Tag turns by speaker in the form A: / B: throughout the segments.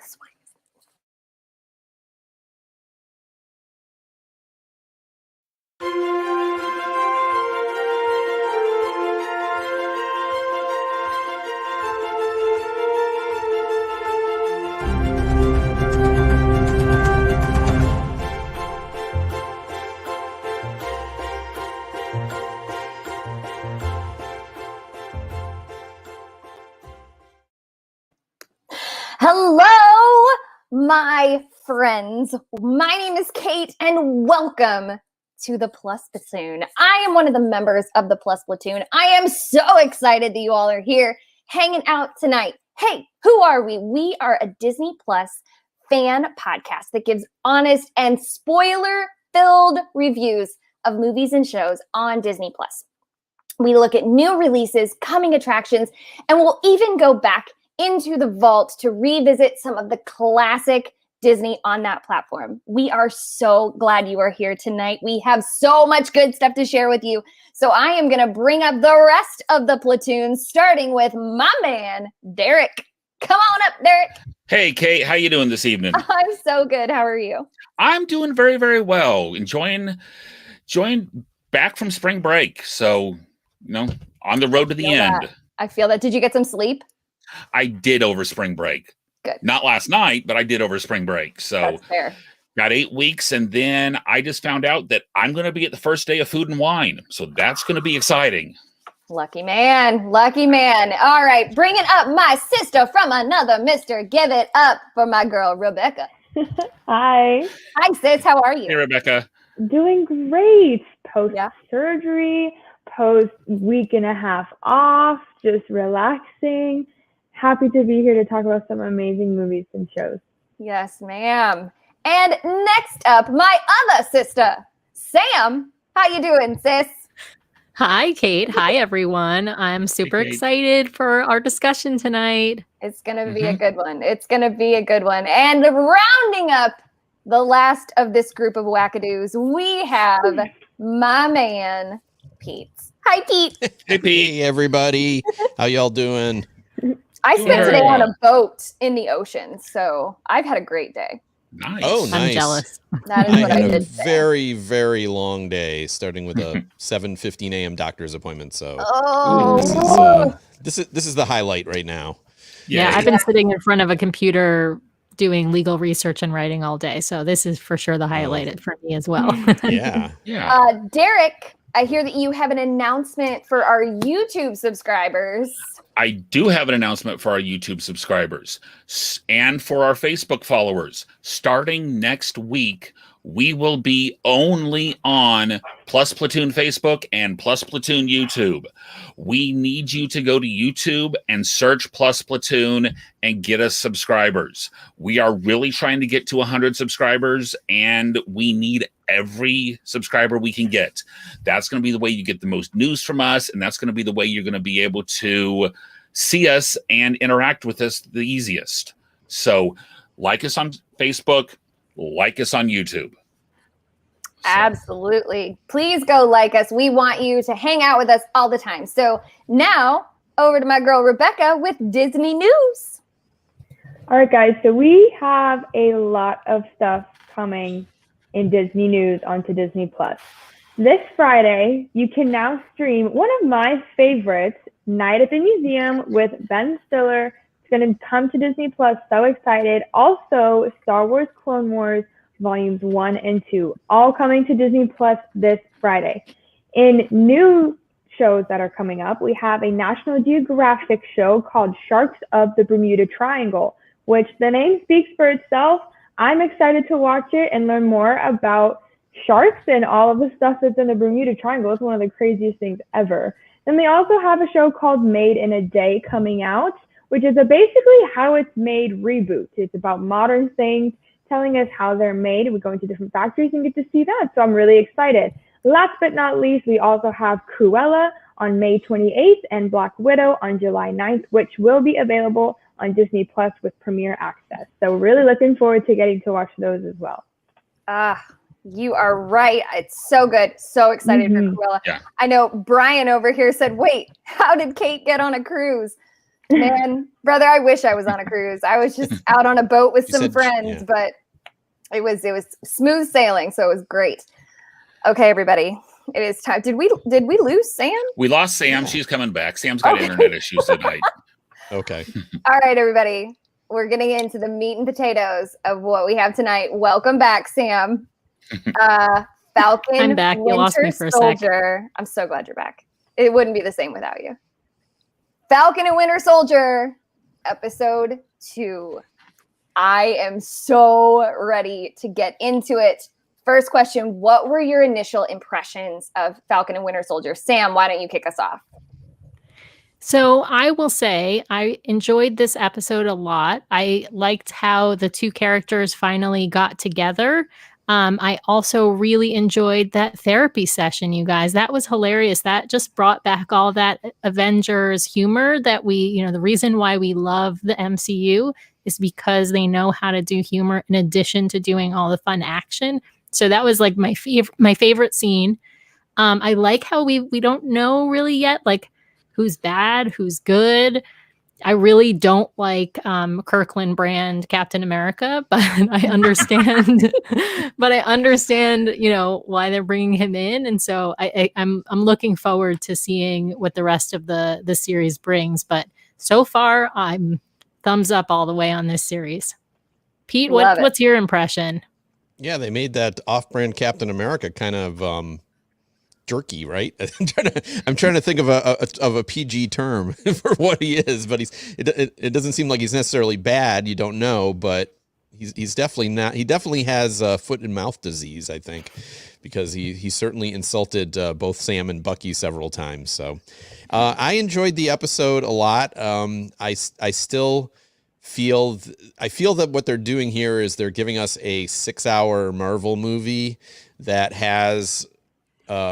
A: This one. Hello, my friends. My name is Kate, and welcome to the Plus Platoon. I am one of the members of the Plus Platoon. I am so excited that you all are here hanging out tonight. Hey, who are we? We are a Disney Plus fan podcast that gives honest and spoiler-filled reviews of movies and shows on Disney Plus. We look at new releases, coming attractions, and we'll even go back into the vault to revisit some of the classic Disney on that platform. We are so glad you are here tonight. We have so much good stuff to share with you. So I am going to bring up the rest of the platoon, starting with my man, Derek. Come on up, Derek.
B: Hey, Kate. How you doing this evening?
A: I'm so good. How are you?
B: I'm doing very, very well. Enjoying back from spring break. So, on the road to the end.
A: I feel that. Did you get some sleep?
B: I did over spring break.
A: Good.
B: Not last night, but I did over spring break. So
A: that's fair.
B: Got 8 weeks, and then I just found out that I'm going to be at the first day of Food and Wine. So that's going to be exciting.
A: Lucky man. Lucky man. All right. Bringing up my sister from another mister. Give it up for my girl, Rebecca.
C: Hi.
A: Hi, sis. How are you?
B: Hey, Rebecca.
C: Doing great. Post-surgery, post-week and a half off, just relaxing. Happy to be here to talk about some amazing movies and shows.
A: Yes, ma'am. And next up, my other sister, Sam. How you doing, sis?
D: Hi, Kate. Hi, everyone. I'm super excited for our discussion tonight.
A: It's going to be a good one. It's going to be a good one. And rounding up the last of this group of wackadoos, we have my man, Pete. Hi, Pete.
B: Hey, Pete.
E: Hey, everybody. How y'all doing?
A: I spent today on a boat in the ocean, so I've had a great day.
B: Nice.
E: Oh, nice.
D: I'm jealous.
A: That is what I
E: had
A: did
E: a
A: today.
E: very, very long day, starting with a 7:15 a.m. doctor's appointment. So this is the highlight right now.
D: Yeah, I've been sitting in front of a computer doing legal research and writing all day. So this is for sure the highlight for me as well.
E: Yeah.
A: Derek, I hear that you have an announcement for our YouTube subscribers.
B: I do have an announcement for our YouTube subscribers and for our Facebook followers. Starting next week, we will be only on Plus Platoon Facebook and Plus Platoon YouTube. We need you to go to YouTube and search Plus Platoon and get us subscribers. We are really trying to get to 100 subscribers, and we need every subscriber we can get. That's going to be the way you get the most news from us, and that's going to be the way you're going to be able to see us and interact with us the easiest. So like us on Facebook, like us on YouTube.
A: Absolutely. Please go like us. We want you to hang out with us all the time. So now over to my girl, Rebecca, with Disney news.
C: All right, guys. So we have a lot of stuff coming in Disney news onto Disney Plus. This Friday, you can now stream one of my favorites, Night at the Museum with Ben Stiller. It's going to come to Disney Plus. So excited. Also, Star Wars Clone Wars Volumes 1 and 2, all coming to Disney Plus this Friday. In new shows that are coming up, we have a National Geographic show called Sharks of the Bermuda Triangle, which the name speaks for itself. I'm excited to watch it and learn more about sharks and all of the stuff that's in the Bermuda Triangle. It's one of the craziest things ever. Then they also have a show called Made in a Day coming out, which is a basically how it's made reboot. It's about modern things, telling us how they're made. We go into different factories and get to see that. So I'm really excited. Last but not least, we also have Cruella on May 28th and Black Widow on July 9th, which will be available on Disney Plus with Premiere Access. So really looking forward to getting to watch those as well.
A: You are right. It's so good. So excited for Cruella.
B: Yeah.
A: I know Brian over here said, wait, how did Kate get on a cruise? Man, brother, I wish I was on a cruise. I was just out on a boat with some friends, but it was smooth sailing, so it was great. Okay, everybody, it is time. Did we lose Sam?
B: We lost Sam. She's coming back. Sam's got internet issues tonight.
E: Okay.
A: All right, everybody. We're getting into the meat and potatoes of what we have tonight. Welcome back, Sam. Falcon,
D: I'm back. You lost me for a
A: Soldier. I'm so glad you're back. It wouldn't be the same without you. Falcon and Winter Soldier, episode 2. I am so ready to get into it. First question, what were your initial impressions of Falcon and Winter Soldier? Sam, why don't you kick us off?
D: So I will say I enjoyed this episode a lot. I liked how the two characters finally got together. I also really enjoyed that therapy session, you guys. That was hilarious. That just brought back all that Avengers humor that the reason why we love the MCU is because they know how to do humor in addition to doing all the fun action. So that was like my favorite scene. I like how we don't know really yet, like who's bad, who's good. I really don't like Kirkland brand Captain America, but I understand. But I understand, why they're bringing him in, and so I'm looking forward to seeing what the rest of the series brings. But so far, I'm thumbs up all the way on this series. Pete, what's your impression?
E: Yeah, they made that off-brand Captain America kind of jerky, right? I'm trying to think of a PG term for what he is, but it doesn't seem like he's necessarily bad. You don't know, but he's definitely not. He definitely has foot and mouth disease, I think, because he certainly insulted both Sam and Bucky several times. So I enjoyed the episode a lot. I still feel that what they're doing here is they're giving us a 6-hour Marvel movie that has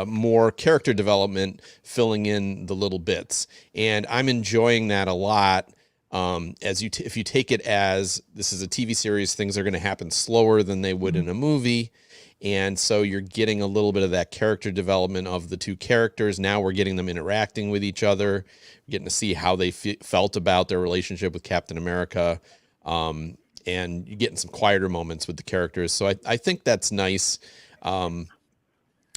E: more character development filling in the little bits, and I'm enjoying that a lot. If you take it as this is a TV series, things are going to happen slower than they would in a movie, and so you're getting a little bit of that character development of the two characters. Now we're getting them interacting with each other, getting to see how they felt about their relationship with Captain America, and you're getting some quieter moments with the characters. So I think that's nice.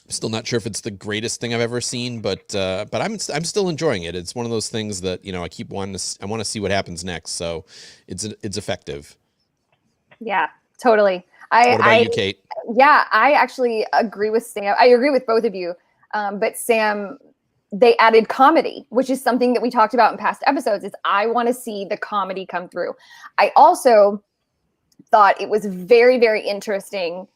E: I'm still not sure if it's the greatest thing I've ever seen, but I'm still enjoying it. It's one of those things that I keep wanting to. I want to see what happens next. So it's effective.
A: Yeah, totally.
E: What about you, Kate?
A: Yeah, I actually agree with Sam. I agree with both of you. But Sam, they added comedy, which is something that we talked about in past episodes. Is I want to see the comedy come through. I also thought it was very, very interesting.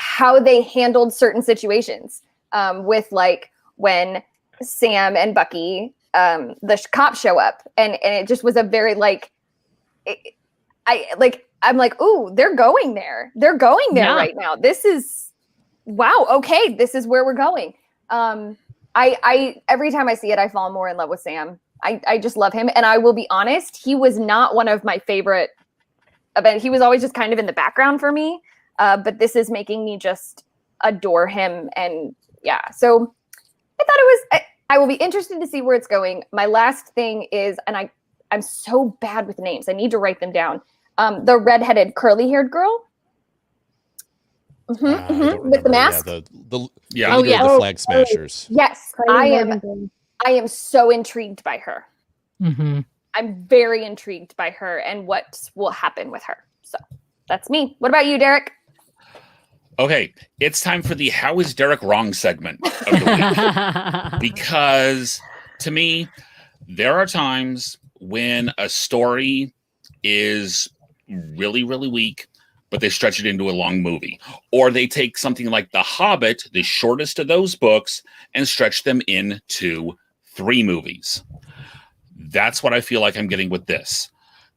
A: How they handled certain situations with like when Sam and Bucky, the cops show up, and it just was a very I'm like, ooh, they're going there. They're going there right now. This is wow. Okay, this is where we're going. I every time I see it, I fall more in love with Sam. I just love him, and I will be honest, he was not one of my favorite events. He was always just kind of in the background for me. But this is making me just adore him. And yeah, so I thought it was, I will be interested to see where it's going. My last thing is, and I'm so bad with names. I need to write them down. The redheaded curly haired girl. With the mask.
E: Yeah, the Flag Smashers.
A: Yes. I am so intrigued by her.
D: Mm-hmm.
A: I'm very intrigued by her and what will happen with her. So that's me. What about you, Derek?
B: Okay, it's time for the How is Derek Wrong segment of the week. Because to me, there are times when a story is really, really weak, but they stretch it into a long movie. Or they take something like The Hobbit, the shortest of those books, and stretch them into 3 movies. That's what I feel like I'm getting with this.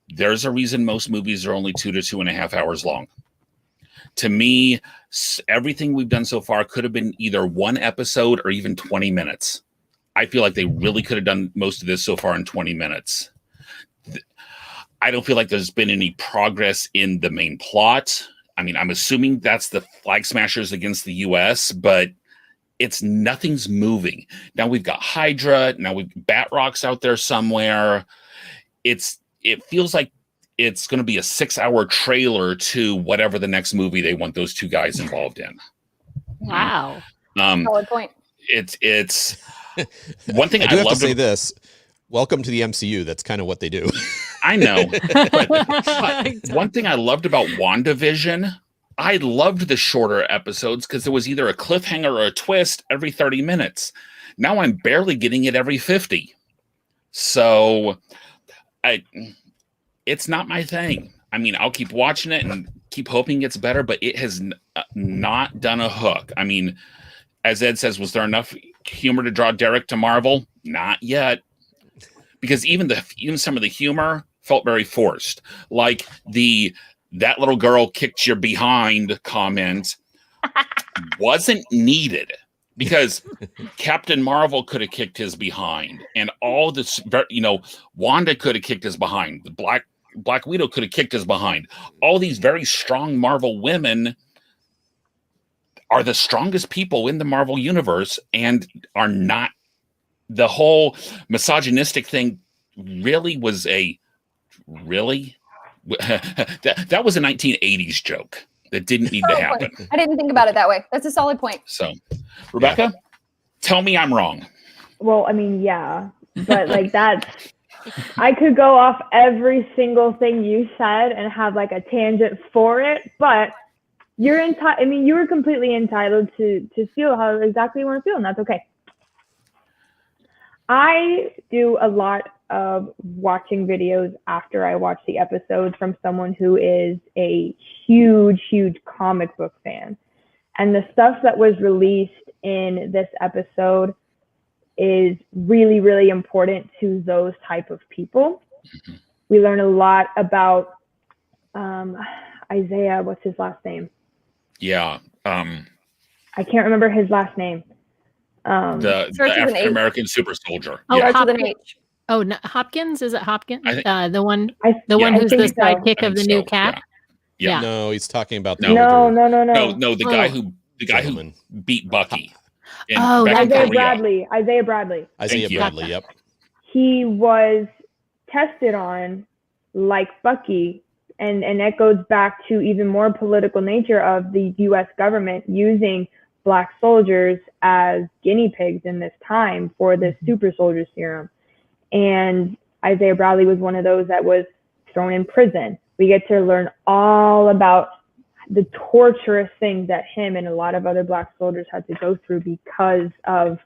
B: There's a reason most movies are only 2 to 2.5 hours long. To me, everything we've done so far could have been either 1 episode or even 20 minutes. I feel like they really could have done most of this so far in 20 minutes. I don't feel like there's been any progress in the main plot. I mean, I'm assuming that's the Flag Smashers against the U.S., but it's nothing's moving. Now we've got Hydra. Now we've Batrocks out there somewhere. It feels like it's going to be a 6-hour trailer to whatever the next movie they want those two guys involved in.
D: Wow.
A: Solid point.
B: It's one thing
E: I do have to
B: love
E: say this. Welcome to the MCU. That's kind of what they do.
B: I know. But one thing I loved about WandaVision, I loved the shorter episodes because there was either a cliffhanger or a twist every 30 minutes. Now I'm barely getting it every 50. So it's not my thing. I mean, I'll keep watching it and keep hoping it's better, but it has not done a hook. I mean, as Ed says, was there enough humor to draw Derek to Marvel? Not yet. Because even some of the humor felt very forced. Like that little girl kicked your behind comment wasn't needed. Because Captain Marvel could have kicked his behind. And all this, Wanda could have kicked his behind. The Black Widow could have kicked his behind. All these very strong Marvel women are the strongest people in the Marvel universe and are not. The whole misogynistic thing really was that was a 1980s joke that didn't need to happen.
A: I didn't think about it that way. That's a solid point.
B: So, Rebecca, tell me I'm wrong.
C: Well, I mean, yeah, but like I could go off every single thing you said and have like a tangent for it, but you're entitled. I mean, you were completely entitled to feel how exactly you want to feel, and that's okay. I do a lot of watching videos after I watch the episodes from someone who is a huge comic book fan. And the stuff that was released in this episode is really, really important to those type of people. Mm-hmm. We learn a lot about Isaiah. What's his last name?
B: Yeah.
C: I can't remember his last name.
B: The African American super soldier.
D: Oh,
B: yeah.
A: Starts with an H.
D: Oh, no, Hopkins? Is it Hopkins?
B: Think,
D: the one who's the sidekick of the new cat.
B: Yeah.
E: No, he's talking about
B: no. The guy who beat Bucky.
C: Isaiah Bradley. Isaiah Bradley.
E: Yep.
C: He was tested on like Bucky, and that goes back to even more political nature of the U.S. government using Black soldiers as guinea pigs in this time for the super soldier serum. And Isaiah Bradley was one of those that was thrown in prison. We get to learn all about the torturous things that him and a lot of other Black soldiers had to go through because of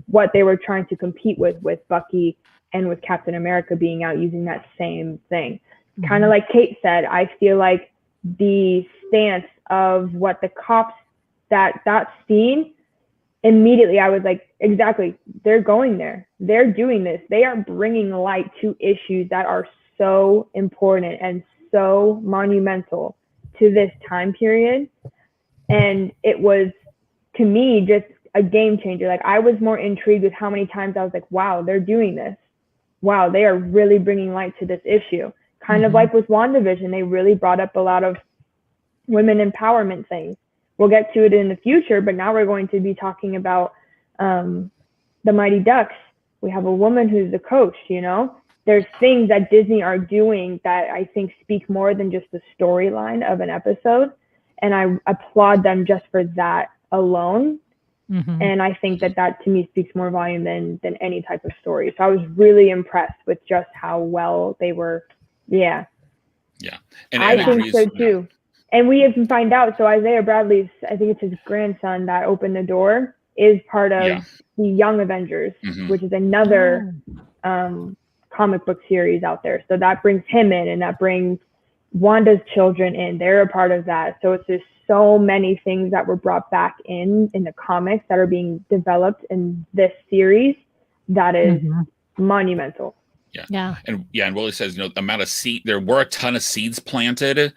C: what they were trying to compete with Bucky and with Captain America being out using that same thing. Mm-hmm. Kind of like Kate said, I feel like the stance of what the cops that scene, immediately I was like, exactly, they're going there. They're doing this. They are bringing light to issues that are so important and so monumental to this time period. And it was, to me, just a game changer. Like, I was more intrigued with how many times I was like, wow, they're doing this. Wow, they are really bringing light to this issue. Kind of like with WandaVision, they really brought up a lot of women empowerment things. We'll get to it in the future, but now we're going to be talking about the Mighty Ducks. We have a woman who's the coach, There's things that Disney are doing that I think speak more than just the storyline of an episode. And I applaud them just for that alone. Mm-hmm. And I think that to me speaks more volume than any type of story. So I was really impressed with just how well they were. Yeah.
B: Yeah. And
C: I think so too. And we even find out, so Isaiah Bradley's, I think it's his grandson that opened the door, is part of the Young Avengers, which is another comic book series out there. So that brings him in, and that brings Wanda's children in. They're a part of that. So it's just so many things that were brought back in the comics that are being developed in this series that is monumental.
B: Yeah. And Willie says, amount of seed, there were a ton of seeds planted,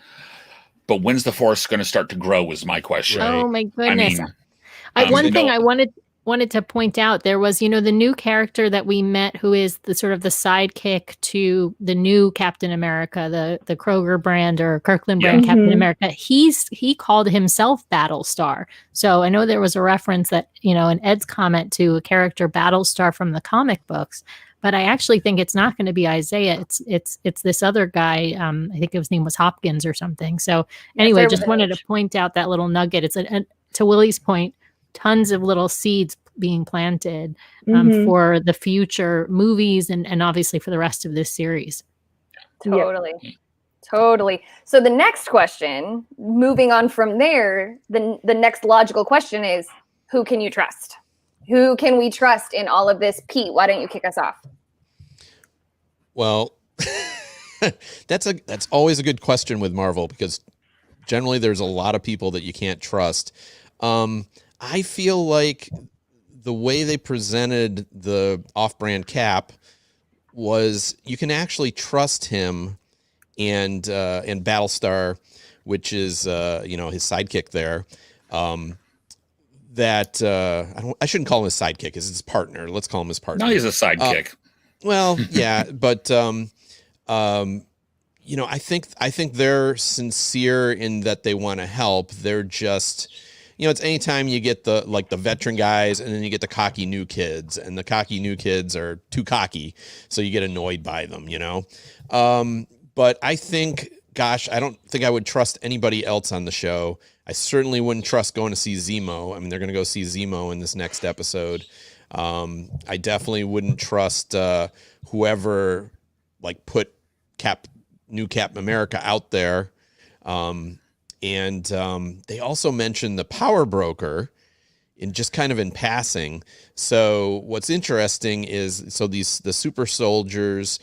B: but when's the forest going to start to grow was my question.
D: Right. Oh my goodness.
B: I mean,
D: one wanted to point out there was, the new character that we met who is the sort of the sidekick to the new Captain America, the Kroger brand or Kirkland brand Captain America. He called himself Battlestar. So I know there was a reference that, in Ed's comment to a character Battlestar from the comic books, but I actually think it's not going to be Isaiah. It's this other guy. I think his name was Hopkins or something. So anyway, just wanted to point out that little nugget. It's to Willie's point, tons of little seeds being planted for the future movies and obviously for the rest of this series.
A: Totally. Totally. So the next question, moving on from there, the next logical question is, who can you trust? Who can we trust in all of this? Pete, why don't you kick us off?
E: Well, that's always a good question with Marvel because generally there's a lot of people that you can't trust. I feel like the way they presented the off-brand Cap was you can actually trust him and Battlestar, which is his sidekick there. I shouldn't call him his sidekick. It's his partner. Let's call him his partner.
B: No, he's a sidekick.
E: Well, yeah, but I think they're sincere in that they want to help. They're just, it's anytime you get the veteran guys and then you get the cocky new kids, and the cocky new kids are too cocky, so you get annoyed by them, But I think, gosh, I don't think I would trust anybody else on the show. I certainly wouldn't trust going to see Zemo. I mean, they're going to go see Zemo in this next episode. I definitely wouldn't trust whoever put new Captain America out there. And they also mentioned the power broker in passing. So what's interesting is the super soldiers.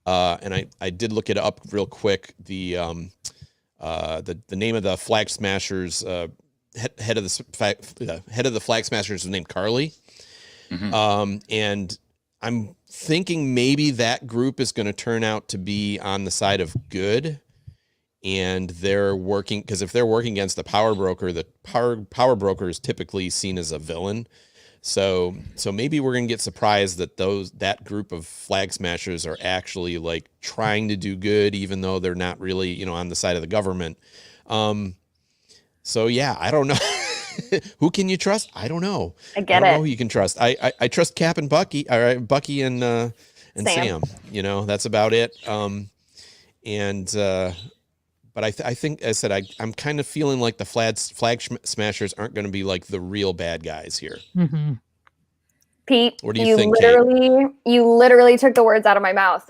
E: And I did look it up real quick. The name of the Flag Smashers head of the Flag Smashers is named Carly. And I'm thinking maybe that group is going to turn out to be on the side of good, and they're working because if they're working against the power broker is typically seen as a villain. So maybe we're going to get surprised that that group of Flag Smashers are actually trying to do good, even though they're not really, on the side of the government. So yeah, I don't know. Who can you trust? I don't know.
A: I
E: don't know who you can trust. I trust Cap and Bucky. All right, Bucky and Sam. That's about it. But I think, as I said, I'm kind of feeling like the Flag Smashers aren't going to be the real bad guys here.
A: Pete,
E: what do you think,
A: you literally took the words out of my mouth.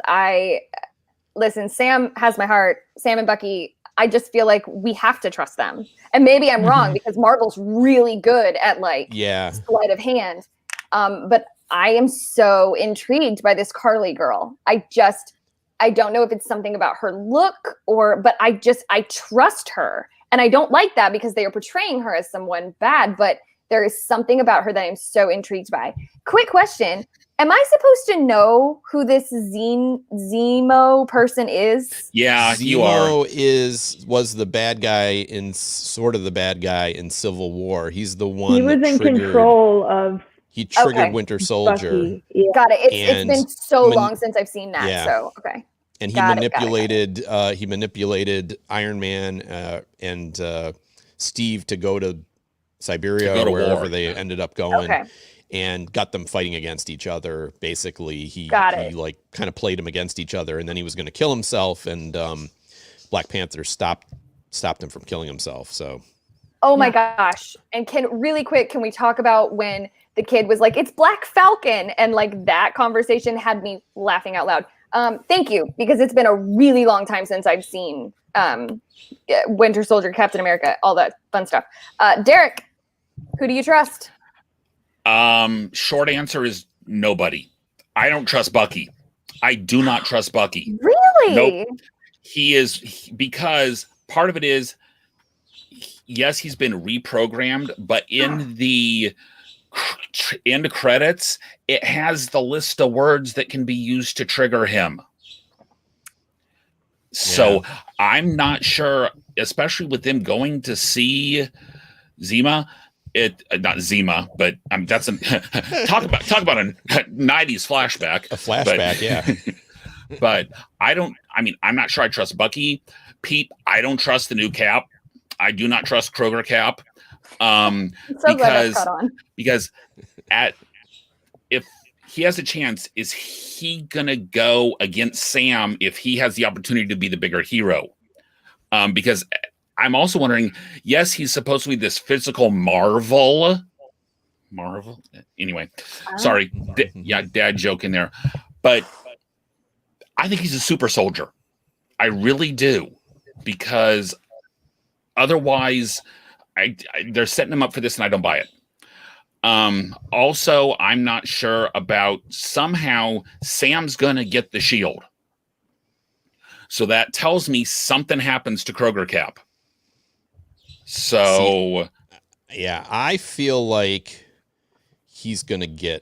A: Listen, Sam has my heart. Sam and Bucky, I just feel like we have to trust them. And maybe I'm wrong because Marvel's really good at sleight of hand. But I am so intrigued by this Carly girl. I don't know if it's something about her look but I trust her. And I don't like that because they are portraying her as someone bad, but there is something about her that I'm so intrigued by. Quick question. Am I supposed to know who this Zemo person is?
B: Yeah, you are.
E: Zemo was the bad guy in Civil War. He's the one
C: he was in control of.
E: He triggered Winter Soldier.
C: Yeah.
A: Got it. It's been so long since I've seen that. Yeah. So okay.
E: And he manipulated Iron Man and Steve to go to Siberia or wherever they ended up going. Okay. And got them fighting against each other. Basically, he kind of played them against each other, and then he was going to kill himself, and Black Panther stopped him from killing himself. So,
A: oh my gosh! And can we talk about when the kid was like, "It's Black Falcon," and that conversation had me laughing out loud. Thank you, because it's been a really long time since I've seen Winter Soldier, Captain America, all that fun stuff. Derek, who do you trust?
B: Short answer is nobody. I don't trust Bucky. I do not trust Bucky.
A: Really?
B: Nope. Because part of it is, yes, he's been reprogrammed, but in the end credits, it has the list of words that can be used to trigger him. So I'm not sure, especially with them going to see Zemo. not Zima, but that's talk about a 90s flashback.
E: A flashback, yeah.
B: But I'm not sure I trust Bucky. Pete, I don't trust the new Cap. I do not trust Kroger Cap. Because if he has a chance, is he gonna go against Sam if he has the opportunity to be the bigger hero? Because I'm also wondering, yes, he's supposed to be this physical marvel. Anyway, sorry. Dad joke in there. But I think he's a super soldier. I really do. Because otherwise, they're setting him up for this and I don't buy it. Also, I'm not sure about somehow Sam's going to get the shield. So that tells me something happens to Kroger Cap. So,
E: yeah, I feel like he's not going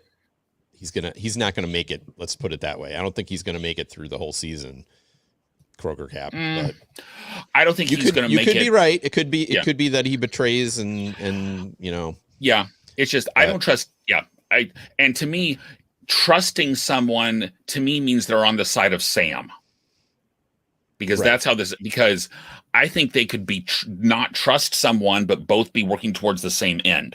E: to make it. Let's put it that way. I don't think he's going to make it through the whole season. Kroger Cap, but
B: I don't think he's going to make it.
E: You could be right. It could be that he betrays and
B: Yeah. It's just, I don't trust. Yeah. And to me, trusting someone to me means they're on the side of Sam. Because that's how because I think they could be not trust someone, but both be working towards the same end.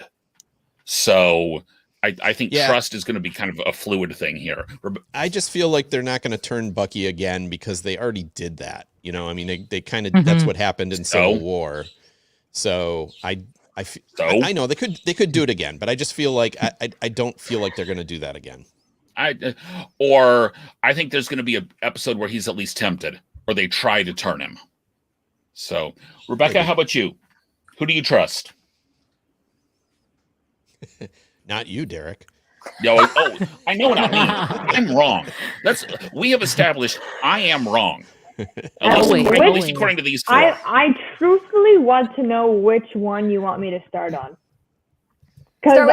B: So I think trust is going to be kind of a fluid thing here.
E: I just feel like they're not going to turn Bucky again because they already did that. I mean, they kind of, that's what happened in Civil War. So I know they could do it again, but I just feel like I don't feel like they're going to do that again.
B: I think there's going to be an episode where he's at least tempted, or they try to turn him. So, Rebecca, how about you? Who do you trust?
E: Not you, Derek.
B: I know what I mean. I'm wrong. We have established I am wrong. At least according to these four.
C: I truthfully want to know which one you want me to start on.
A: Because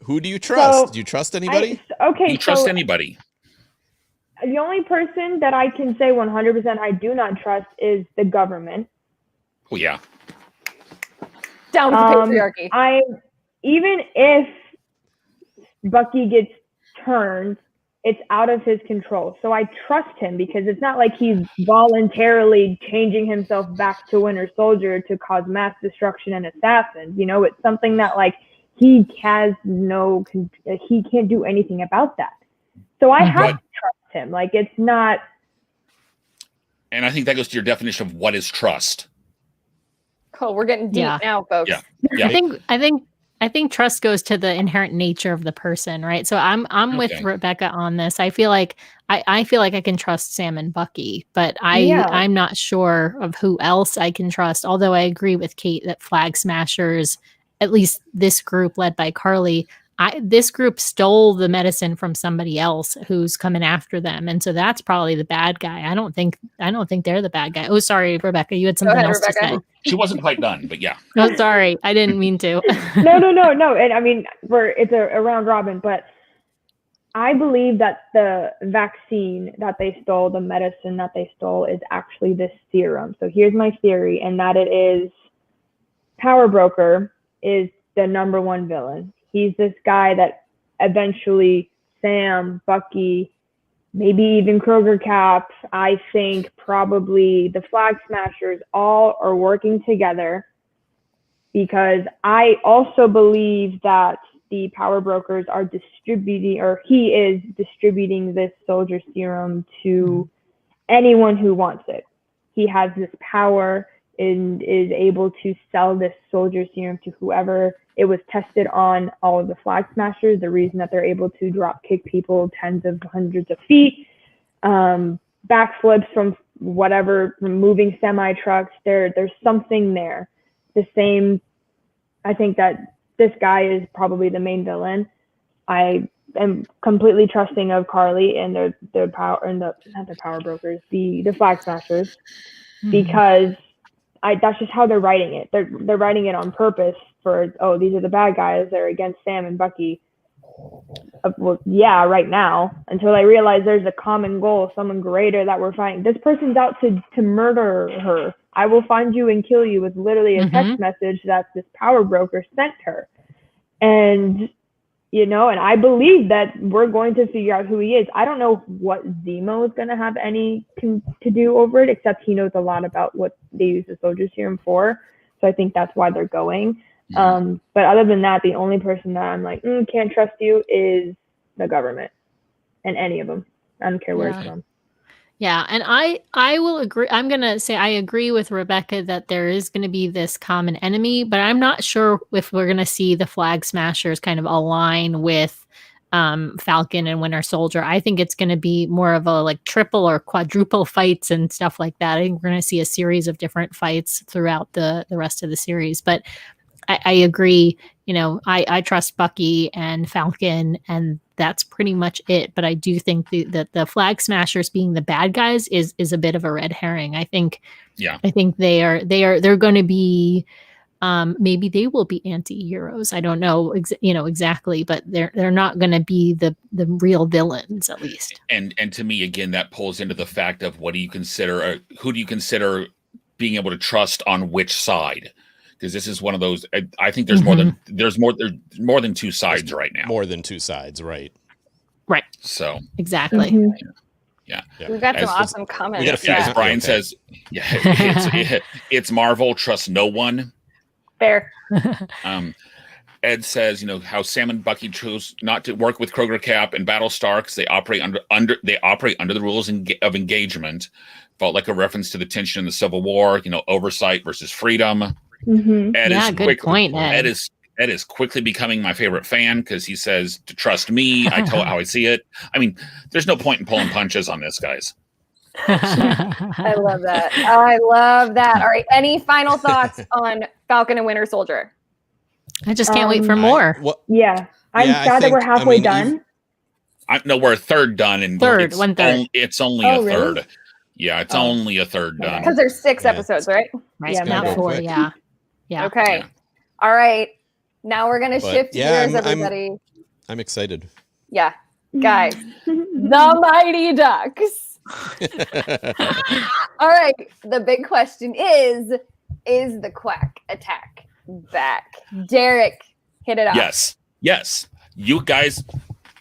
E: who do you trust? Do you trust anybody?
B: Do you trust anybody?
C: The only person that I can say 100% I do not trust is the government.
B: Oh, yeah.
A: Down with the patriarchy.
C: Even if Bucky gets turned, it's out of his control. So I trust him because it's not like he's voluntarily changing himself back to Winter Soldier to cause mass destruction and assassins. It's something that he can't do anything about that. So I have to trust him. It's not.
B: And I think that goes to your definition of what is trust.
A: Cool. We're getting deep now, folks.
B: Yeah.
D: I think trust goes to the inherent nature of the person, right? So I'm with Rebecca on this. I feel like I feel like I can trust Sam and Bucky, but I'm not sure of who else I can trust. Although I agree with Kate that Flag Smashers, at least this group led by Carly, this group stole the medicine from somebody else who's coming after them, and so that's probably the bad guy. I don't think they're the bad guy. Oh, sorry, Rebecca, you had something else to say.
B: She wasn't quite done, but yeah.
D: Oh, sorry, I didn't mean to.
C: No. And I mean, it's a round robin, but I believe that the vaccine that they stole, the medicine that they stole, is actually this serum. So here's my theory, and that it is Power Broker is the number one villain. He's this guy that eventually Sam, Bucky, maybe even Kroger Cap, I think probably the Flag Smashers all are working together, because I also believe that the Power Brokers are distributing, or he is distributing this soldier serum to anyone who wants it. He has this power and is able to sell this soldier serum to whoever. It was tested on all of the Flag Smashers. The reason that they're able to drop kick people tens of hundreds of feet, backflips from whatever, from moving semi trucks. There's something there. The same, I think that this guy is probably the main villain. I am completely trusting of Carly and their power, and not the Power Brokers, the Flag Smashers, because that's just how they're writing it. They're writing it on purpose for, these are the bad guys. They're against Sam and Bucky. Well, yeah, right now, until I realize there's a common goal, someone greater that we're fighting. This person's out to murder her. I will find you and kill you was literally a text message that this power broker sent her. And, you know, and I believe that we're going to figure out who he is. I don't know what Zemo is going to have any to do over it, except he knows a lot about what they use the soldier serum for. So I think that's why they're going. But other than that, the only person that I'm like, can't trust you is the government, and any of them. I don't care where it's from.
D: Yeah, and I will agree. I'm going to say I agree with Rebecca that there is going to be this common enemy, but I'm not sure if we're going to see the Flag Smashers kind of align with Falcon and Winter Soldier. I think it's going to be more of a like triple or quadruple fights and stuff like that. I think we're going to see a series of different fights throughout the rest of the series. But I agree. You know, I trust Bucky and Falcon, and that's pretty much it. But I do think that the Flag Smashers being the bad guys is a bit of a red herring. I think they're going to be maybe they will be anti-heroes. I don't know exactly, but they're not going to be the real villains, at least. And
B: to me, again, that pulls into the fact of what do you consider, who do you consider being able to trust on which side? Because this is one of those. I think there's more than two sides right now. More than two sides, right?
D: Right.
B: So
D: exactly.
B: Yeah.
A: We've got some awesome comments.
B: As Brian says, it's Marvel. Trust no one.
A: Fair.
B: Ed says, how Sam and Bucky chose not to work with Kroger Cap and Battlestar because they operate under the rules of engagement. Felt like a reference to the tension in the Civil War. Oversight versus freedom.
D: Good point, Ed.
B: Ed is quickly becoming my favorite fan because he says to trust me. I tell it how I see it. I mean, there's no point in pulling punches on this, guys.
A: I love that. All right. Any final thoughts on Falcon and Winter Soldier?
D: I just can't wait for more.
C: I'm sad that we're halfway done.
B: No, we're a third done. And
D: one third.
B: It's only a third. Really? Yeah, it's only a third done.
A: Because there's 6 episodes, right?
D: Right. Now 4, yeah.
A: Okay. Yeah. All right. Now we're going to shift gears, everybody.
E: I'm excited.
A: Yeah. Guys, the Mighty Ducks. All right. The big question is the Quack Attack back? Derek, hit it off.
B: Yes. You guys,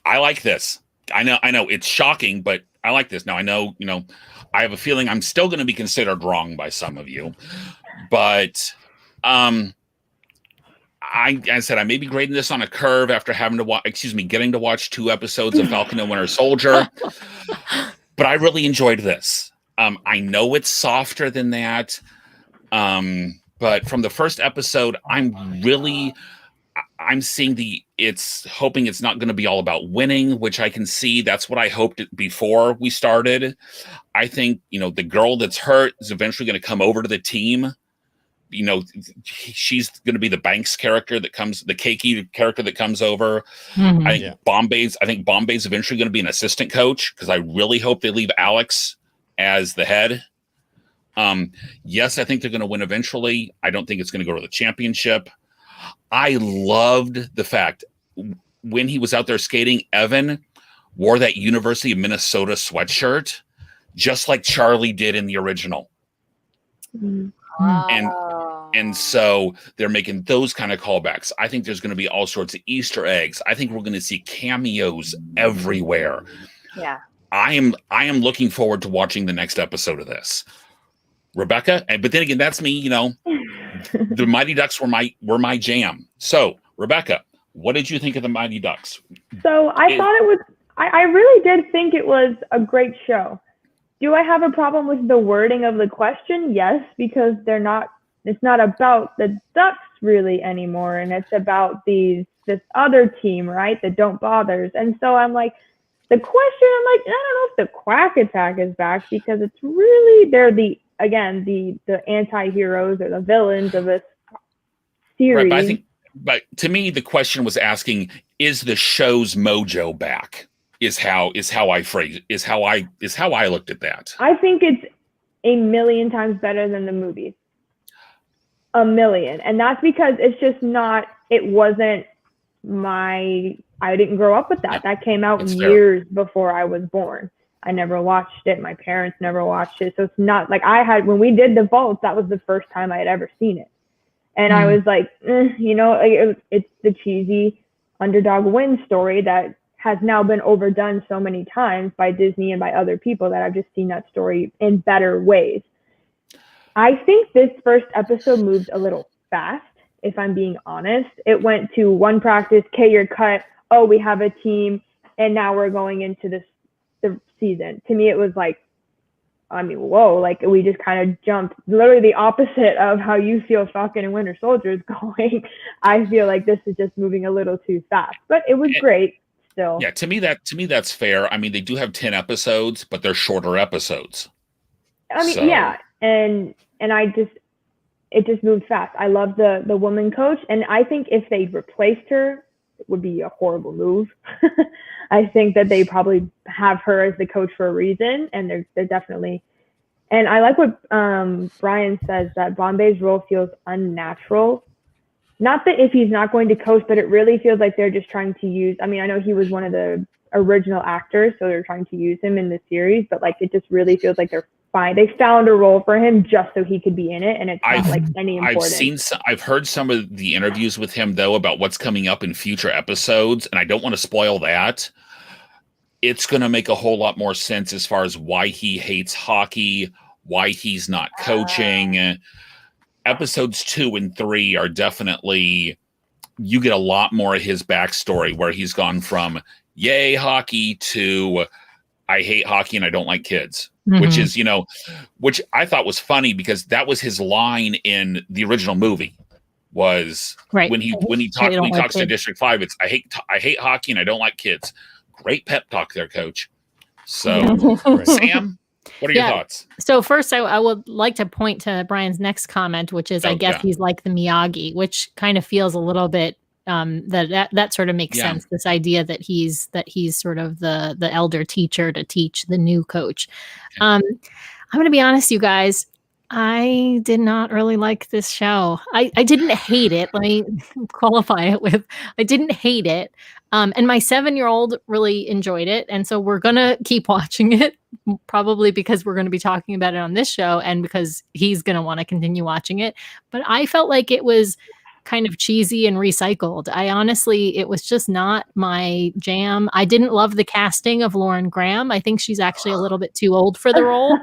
B: I like this. I know it's shocking, but I like this. Now, I know, I have a feeling I'm still going to be considered wrong by some of you, but I said I may be grading this on a curve after getting to watch 2 episodes of Falcon and Winter Soldier, but I really enjoyed this. I know it's softer than that, but from the first episode, I'm seeing it's hoping it's not going to be all about winning, which I can see. That's what I hoped before we started. I think, the girl that's hurt is eventually going to come over to the team. She's going to be the Banks character the cakey character that comes over. Mm-hmm. I think Bombay's eventually going to be an assistant coach because I really hope they leave Alex as the head. Yes, I think they're going to win eventually. I don't think it's going to go to the championship. I loved the fact when he was out there skating, Evan wore that University of Minnesota sweatshirt, just like Charlie did in the original.
A: Wow.
B: And so they're making those kind of callbacks. I think there's going to be all sorts of Easter eggs. I think we're going to see cameos everywhere.
A: Yeah.
B: I am looking forward to watching the next episode of this. Rebecca, but then again, that's me, the Mighty Ducks were my jam. So, Rebecca, what did you think of the Mighty Ducks?
C: So I thought I really did think it was a great show. Do I have a problem with the wording of the question? Yes, because it's not about the Ducks really anymore. And it's about this other team, right? The Don't Bothers. And so I'm like, the question, I don't know if the Quack Attack is back because it's really, they're the anti-heroes or the villains of this series.
B: Right, but to me, the question was asking, is the show's mojo back? Is how I looked at that.
C: I think it's 1,000,000 times better than the movies. 1,000,000. And that's because it's just I didn't grow up with that. That came out years before I was born. I never watched it. My parents never watched it. So it's not like when we did the vaults, that was the first time I had ever seen it. And I was like, it's the cheesy underdog win story that has now been overdone so many times by Disney and by other people that I've just seen that story in better ways. I think this first episode moved a little fast, if I'm being honest. It went to one practice, okay, you're cut. Oh, we have a team, and now we're going into the season. To me, it was like, whoa, like we just kind of jumped literally the opposite of how you feel Falcon and Winter Soldier is going. I feel like this is just moving a little too fast, but it was great still.
B: Yeah, to me that's fair. I mean, they do have 10 episodes, but they're shorter episodes.
C: Yeah, and it just moved fast. I love the woman coach, and I think if they replaced her, it would be a horrible move. I think that they probably have her as the coach for a reason, and they're definitely. And I like what Brian says, that Bombay's role feels unnatural. Not that if he's not going to coach, but it really feels like they're just trying to use. I mean, I know he was one of the original actors, so they're trying to use him in the series, but like it just really feels like they're fine. They found a role for him just so he could be in it, and it's not like any important.
B: I've heard some of the interviews with him though about what's coming up in future episodes, and I don't want to spoil that. It's going to make a whole lot more sense as far as why he hates hockey, why he's not coaching. Episodes 2 and 3 are definitely, you get a lot more of his backstory where he's gone from yay hockey to I hate hockey and I don't like kids. Which is, which I thought was funny because that was his line in the original movie. Was right. when he talks to District 5, it's I hate hockey and I don't like kids. Great pep talk there, Coach. So, Sam, what are your thoughts?
D: So first, I would like to point to Brian's next comment, which is, I guess he's like the Miyagi, which kind of feels a little bit that sort of makes sense. This idea that he's sort of the elder teacher to teach the new coach. Okay. I'm going to be honest, you guys. I did not really like this show. I didn't hate it. Let me qualify it with I didn't hate it. And my 7-year-old really enjoyed it. And so we're going to keep watching it, probably because we're going to be talking about it on this show and because he's going to want to continue watching it. But I felt like it was kind of cheesy and recycled. It was just not my jam. I didn't love the casting of Lauren Graham. I think she's actually a little bit too old for the role.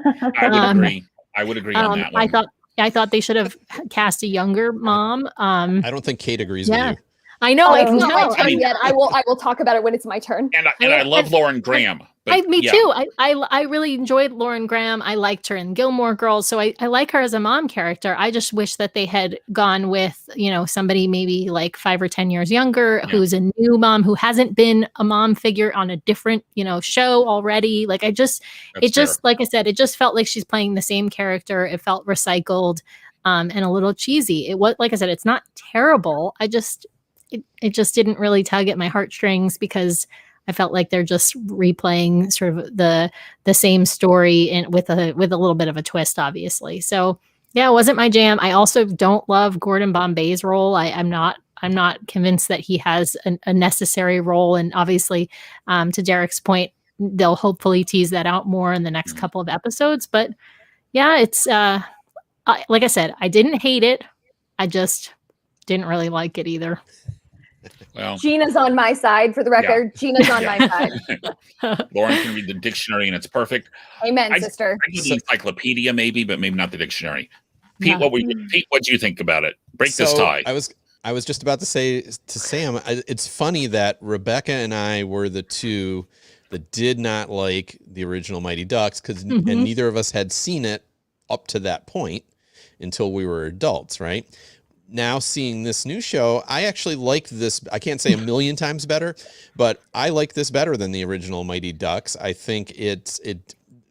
B: I would agree on that one.
D: I thought they should have cast a younger mom.
E: I don't think Kate agrees with you.
D: I know.
A: It's not my turn yet. I will talk about it when it's my turn.
B: And I love Lauren Graham.
D: Me too. I really enjoyed Lauren Graham. I liked her in Gilmore Girls. So I like her as a mom character. I just wish that they had gone with, somebody maybe like 5 or 10 years younger, who's a new mom, who hasn't been a mom figure on a different, show already. Like like I said, it just felt like she's playing the same character. It felt recycled and a little cheesy. It was, like I said, it's not terrible. It just didn't really tug at my heartstrings because I felt like they're just replaying sort of the same story and with a little bit of a twist, obviously. So yeah, it wasn't my jam. I also don't love Gordon Bombay's role. I'm not convinced that he has a necessary role. And obviously, to Derek's point, they'll hopefully tease that out more in the next couple of episodes. But yeah, it's like I said, I didn't hate it. I just didn't really like it either.
B: Well,
A: Gina's on my side, for the record. Yeah. Gina's on my side.
B: Lauren can read the dictionary and it's perfect.
A: Amen, sister.
B: I do the encyclopedia maybe, but maybe not the dictionary. Pete, what do you think about it? Break this tie.
E: I was just about to say to Sam, it's funny that Rebecca and I were the two that did not like the original Mighty Ducks and neither of us had seen it up to that point until we were adults, right? Now seeing this new show, I actually like this. I can't say a million times better, but I like this better than the original Mighty Ducks. I think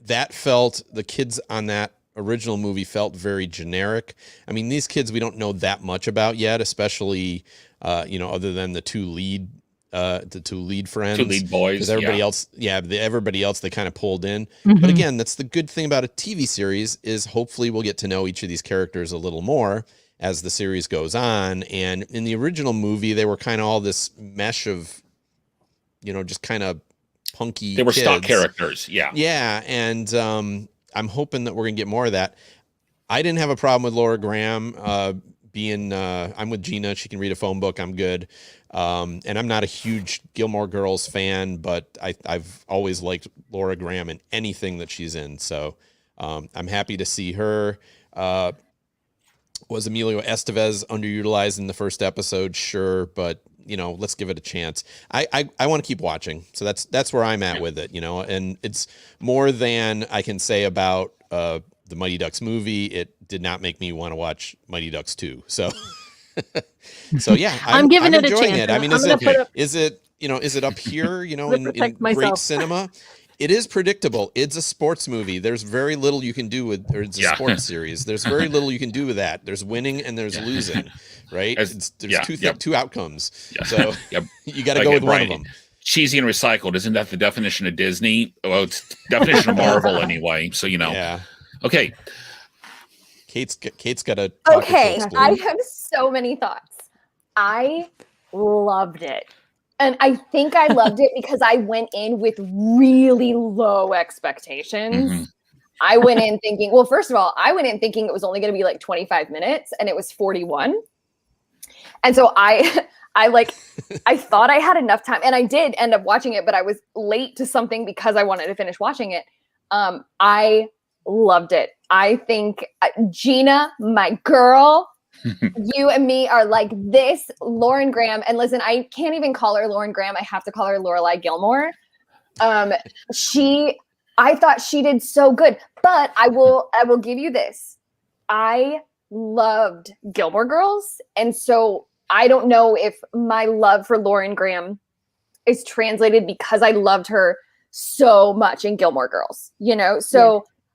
E: that felt, the kids on that original movie felt very generic. I mean, these kids we don't know that much about yet, especially other than the two lead friends,
B: 2 lead boys.
E: Because everybody else they kind of pulled in. But again, that's the good thing about a TV series is hopefully we'll get to know each of these characters a little more as the series goes on. And in the original movie, they were kind of all this mesh of, just kind of punky.
B: They were stock
E: kids.
B: characters. Yeah.
E: Yeah, and I'm hoping that we're gonna get more of that. I didn't have a problem with Laura Graham being. I'm with Gina. She can read a phone book. I'm good. And I'm not a huge Gilmore Girls fan, but I've always liked Laura Graham in anything that she's in. So I'm happy to see her. Was Emilio Estevez underutilized in the first episode? Sure, but let's give it a chance. I want to keep watching. So that's where I'm at with it, and it's more than I can say about the Mighty Ducks movie. It did not make me want to watch Mighty Ducks 2. So yeah,
D: I'm giving it a
E: enjoying
D: chance.
E: it. I mean, is it up here, in great cinema? It is predictable. It's a sports movie. There's very little you can do with, or it's a sports series. There's very little you can do with that. There's winning and there's losing, right? There's two outcomes. Yeah. So you got to go with one of them.
B: Cheesy and recycled. Isn't that the definition of Disney? Well, it's definition of Marvel anyway. So,
E: Yeah.
B: Okay.
E: Kate's got a.
A: Okay. I have so many thoughts. I loved it. And I think I loved it because I went in with really low expectations.
B: Mm-hmm.
A: I went in thinking, well, first of all, I went in thinking it was only going to be like 25 minutes and it was 41. And so I thought I had enough time, and I did end up watching it, but I was late to something because I wanted to finish watching it. I loved it. I think Gina, my girl, you and me are like this. Lauren Graham, and listen, I can't even call her Lauren Graham. I have to call her Lorelai Gilmore. I thought she did so good, but I will give you this. I loved Gilmore Girls, and so I don't know if my love for Lauren Graham is translated because I loved her so much in Gilmore Girls,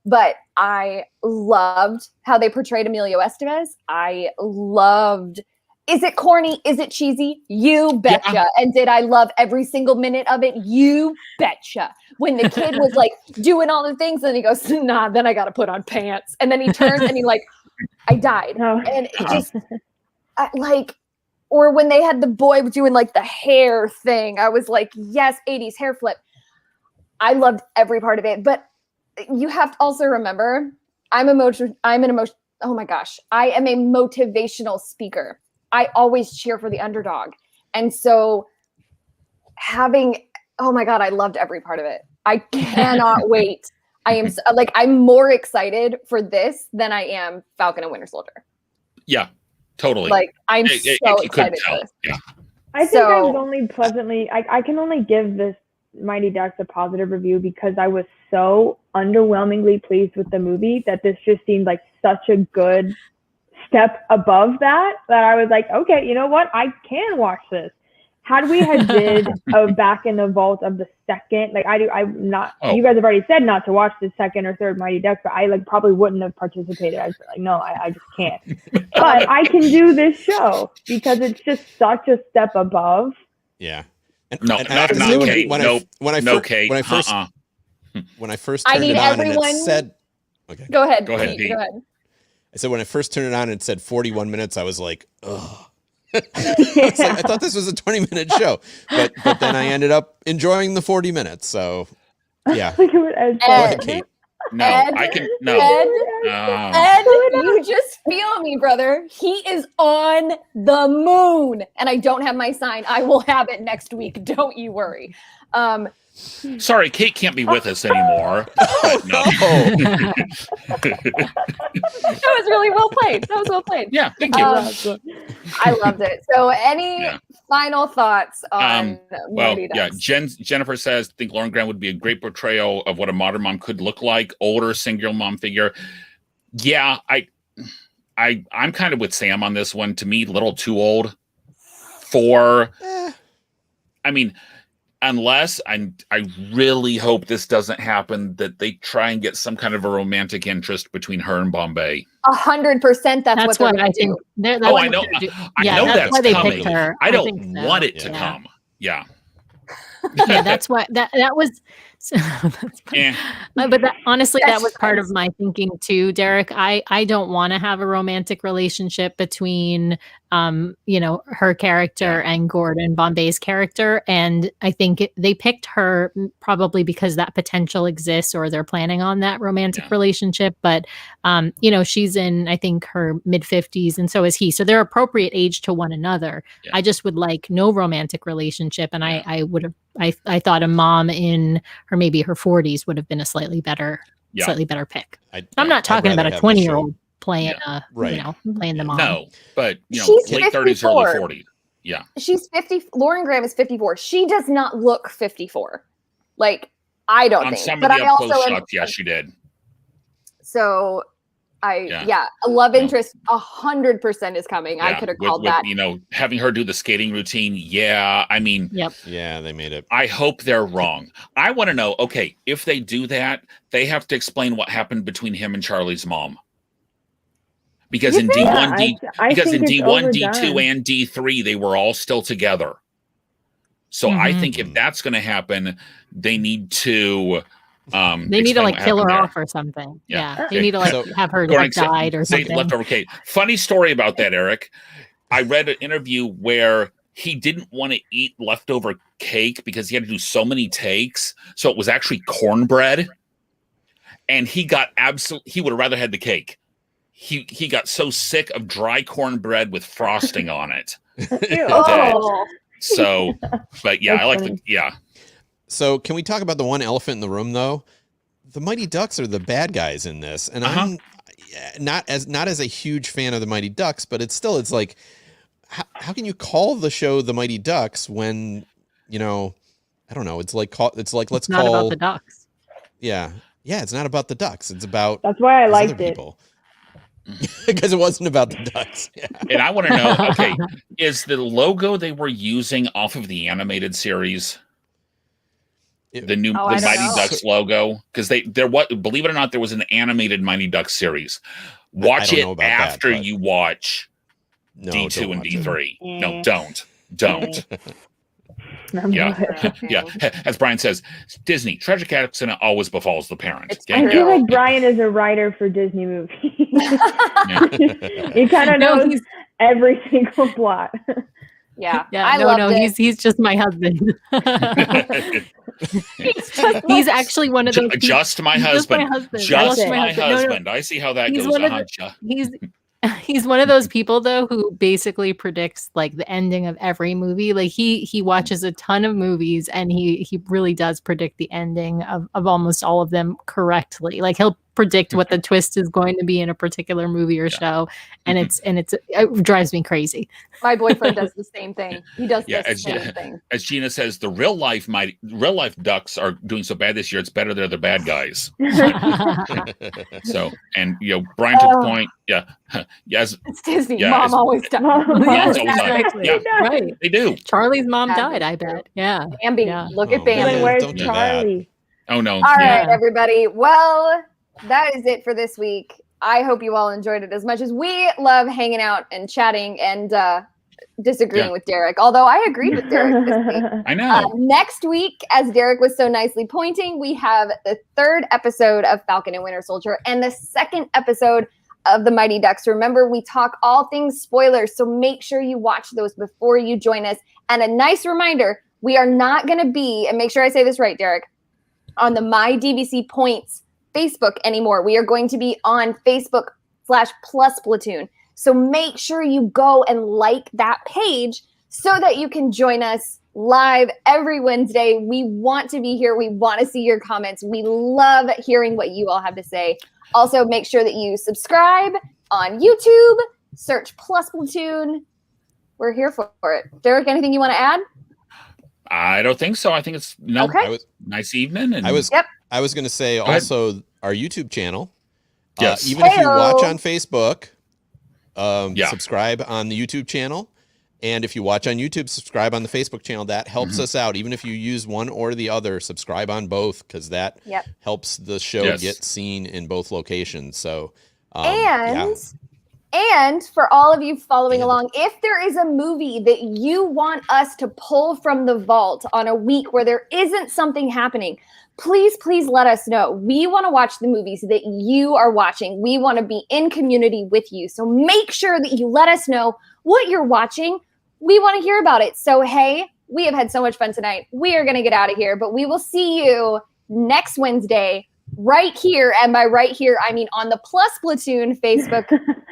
A: but I loved how they portrayed Emilio Estevez. I loved, is it corny? Is it cheesy? You betcha. Yeah. And did I love every single minute of it? You betcha. When the kid was like doing all the things and he goes, nah, then I got to put on pants. And then he turns and he I died. Oh. And it just or when they had the boy doing like the hair thing, I was like, yes, 80s hair flip. I loved every part of it. But you have to also remember, I am a motivational speaker. I always cheer for the underdog. And so oh my God, I loved every part of it. I cannot wait. I'm more excited for this than I am Falcon and Winter Soldier.
B: Yeah, totally.
A: I'm so excited for this.
B: Yeah.
C: I think I was only pleasantly, I can only give this Mighty Ducks a positive review because I was so underwhelmingly pleased with the movie that this just seemed like such a good step above that I was like, okay, you know what? I can watch this. Had we did Back in the Vault of the second, you guys have already said not to watch the second or third Mighty Ducks, but I probably wouldn't have participated. I was like, no, I just can't. But I can do this show because it's just such a step above.
E: Yeah.
B: When I
E: first turned it on and it said, okay.
A: Go ahead.
E: Pete. Go ahead. I said when I first turned it on and it said 41 minutes, I was like, ugh. I thought this was a 20-minute show, but then I ended up enjoying the 40 minutes. So yeah. Go ahead, Kate.
B: No, I can no.
A: Ed, you just feel me, brother. He is on the moon, and I don't have my sign. I will have it next week. Don't you worry.
B: Sorry, Kate can't be with us anymore. No.
A: That was really well played.
B: Yeah, thank you.
A: I loved it. So, any final thoughts on Mighty Ducks?
B: Jennifer says, I think Lauren Graham would be a great portrayal of what a modern mom could look like, older single mom figure. Yeah, I'm kind of with Sam on this one. To me, a little too old for. I mean. Unless I really hope this doesn't happen, that they try and get some kind of a romantic interest between her and Bombay.
A: 100%. That's what I think.
B: I know. I know that's coming. I don't want it to come. Yeah.
D: Yeah, that's why that was. So that's
B: Yeah.
D: but honestly, that
A: That's
D: was part of
A: nice.
D: my thinking too, Derek. I don't want to have a romantic relationship between, her character and Gordon Bombay's character. And I think they picked her probably because that potential exists, or they're planning on that romantic relationship. But, she's in, I think, her mid-50s, and so is he. So they're appropriate age to one another.
B: Yeah.
D: I just would like no romantic relationship. And I would have, I thought a mom in maybe her 40s would have been a slightly better pick. I'm not talking about a 20-year-old playing playing the mom.
B: No, but
A: She's
B: late 30s, early
A: 54.
B: 40s. Yeah.
A: She's 50. Lauren Graham is 54. She does not look 54. Like, I don't
B: On
A: think.
B: some
A: But
B: of the
A: I
B: up close
A: also
B: shots, yeah, she did.
A: So a love interest 100% is coming. I could have called that.
B: Having her do the skating routine. Yeah. I mean,
E: yeah, they made it.
B: I hope they're wrong. I want to know, okay, if they do that, they have to explain what happened between him and Charlie's mom. Because in D1, D1, D2, and D3, they were all still together. So I think if that's going to happen, they need to
D: they need to like kill her off or something. Yeah. They need to like have her have died or something.
B: Leftover cake. Funny story about that, Eric. I read an interview where he didn't want to eat leftover cake because he had to do so many takes. So it was actually cornbread. And he got he would have rather had the cake. He got so sick of dry cornbread with frosting on it. So, but yeah, I like
E: So can we talk about the one elephant in the room though? The Mighty Ducks are the bad guys in this. And I'm not as a huge fan of the Mighty Ducks, but it's like, how can you call the show the Mighty Ducks when, I don't know. It's like let's
D: not
E: call
D: about the Ducks.
E: Yeah. Yeah. It's not about the Ducks. It's about,
C: that's why I liked it.
E: Because it wasn't about the Ducks. Yeah.
B: And I want to know, okay, is the logo they were using off of the animated series? The Mighty Ducks logo? Because believe it or not, there was an animated Mighty Ducks series. Watch it after you watch D2 and D3. No, don't. Yeah. As Brian says, Disney, tragic accident always befalls the parent.
C: I feel like Brian is a writer for Disney movies. He kind of knows every single plot.
A: Yeah.
D: He's just my husband. He's actually one of those.
B: Just my husband. Just my husband. I see how that goes.
D: He's one of those people though who basically predicts like the ending of every movie. Like he watches a ton of movies and he really does predict the ending of almost all of them correctly. Like he'll predict what the twist is going to be in a particular movie or show, and it drives me crazy.
A: My boyfriend does the same thing. He does the same thing.
B: As Gina says, the real life Ducks are doing so bad this year. It's better they're the bad guys. So, and Brian took the point. Yeah. Yes.
A: It's Disney. Mom always dies.
D: Exactly.
B: Yeah.
D: Right.
B: They do.
D: Charlie's mom died, I bet. Yeah.
A: Bambi.
D: Yeah.
A: Look at Bambi.
C: Where's Charlie?
B: Oh no.
A: All right, everybody. Well, that is it for this week. I hope you all enjoyed it as much as we love hanging out and chatting and disagreeing with Derek. Although I agreed with Derek this week.
B: I know.
A: Next week, as Derek was so nicely pointing, we have the 3rd episode of Falcon and Winter Soldier and the 2nd episode of the Mighty Ducks. Remember, we talk all things spoilers, so make sure you watch those before you join us. And a nice reminder, we are not going to be, and make sure I say this right, Derek, on the My DVC Points Facebook anymore. We are going to be on Facebook/Plus Platoon. So make sure you go and like that page so that you can join us live every Wednesday. We want to be here. We want to see your comments. We love hearing what you all have to say. Also, make sure that you subscribe on YouTube, search Plus Platoon. We're here for it. Derek, anything you want to add?
B: I don't think so. I think it's nice evening. And
E: I was going to say also our YouTube channel.
B: Yes.
E: Even if you watch on Facebook, subscribe on the YouTube channel. And if you watch on YouTube, subscribe on the Facebook channel. That helps us out. Even if you use one or the other, subscribe on both because that helps the show get seen in both locations. So,
A: And for all of you following along, if there is a movie that you want us to pull from the vault on a week where there isn't something happening, please let us know. We want to watch the movies that you are watching. We want to be in community with you. So make sure that you let us know what you're watching. We want to hear about it. So, hey, we have had so much fun tonight. We are going to get out of here, but we will see you next Wednesday right here. And by right here, I mean on the Plus Platoon Facebook.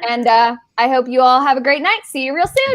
A: And I hope you all have a great night. See you real soon.